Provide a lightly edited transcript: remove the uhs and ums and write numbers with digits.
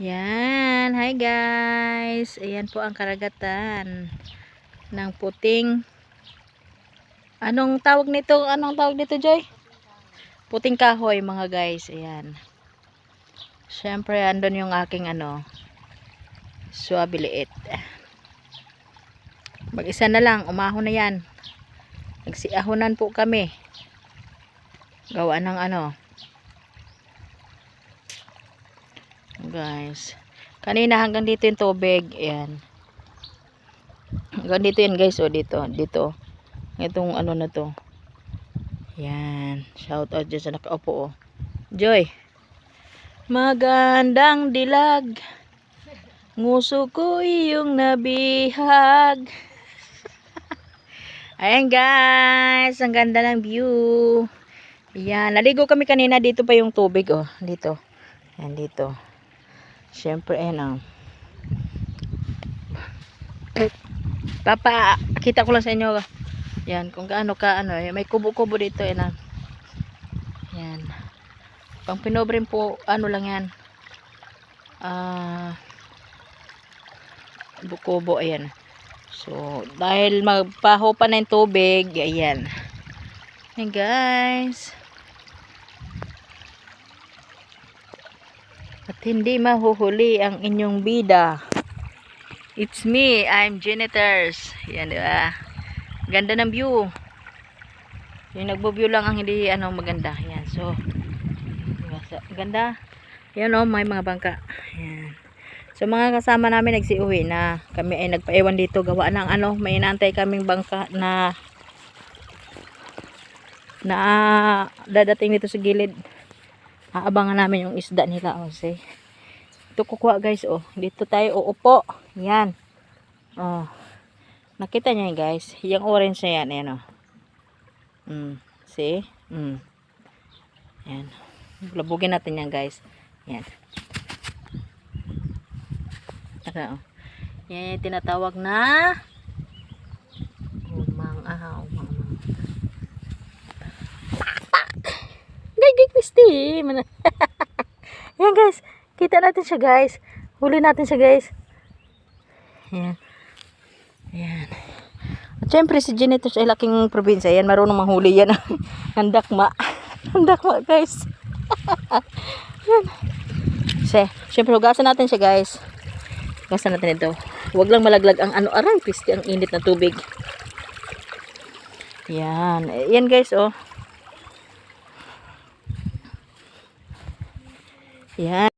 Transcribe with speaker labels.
Speaker 1: Yan, hi guys. Ayan po ang karagatan ng puting. Anong tawag nito? Anong tawag nito, Joy? Puting kahoy, mga guys. Ayan. Syempre, andun yung aking suabiliit. Mag-isa na lang, umahon na yan. Nagsiahonan po kami. Gawa ng guys. Kanina hanggang dito yung tubig. Ayan. Hanggang dito yan guys. O dito. Itong na to. Ayan. Shout out dyan sa nakaupo. Joy. Magandang dilag. Nguso ko iyong nabihag. Ayan guys. Ang ganda ng view. Ayan. Naligo kami kanina. Dito pa yung tubig. Oh. Dito. Ayan dito. Siyempre, ayan kita ko lang sa inyo. Yan, kung gaano ka, may kubo-kubo dito, yan. Yan. Pang pinobrin po, lang yan. Kubo, ayan. So, dahil magpaho pa na yung tubig, ayan. Ayan, guys. At hindi mahuhuli ang inyong bida. It's me, I'm Janitors. Yan, diba? Ganda ng view. Yung nagbo-view lang ang hindi maganda. Yan, so ganda. Yan may mga bangka. Yan. So mga kasama namin nagsiuwi na. Kami ay nagpaiwan dito gawa ng may inaantay kaming bangka na dadating dito sa gilid. Aabangan namin yung isda nila. Kasi ito kukuha guys. Dito tayo uupo. Yan. Nakita niyo guys. Yung orange na yan. Ayan see? Yan. Labugin natin yan guys. Yan. Yan yung tinatawag na umang. Gay Christy. Yan guys. Kita natin siya guys. Huli natin siya guys. Yan. Yan. At syempre si Janitors ay laking probinsya. Yan, marunong manghuli yan. Handakma. Handakma guys. Yan. Syempre hugasan natin siya guys. Hugasan natin ito. Huwag lang malaglag ang aray. Christy, ang init na tubig. Yan. Yan guys Yan.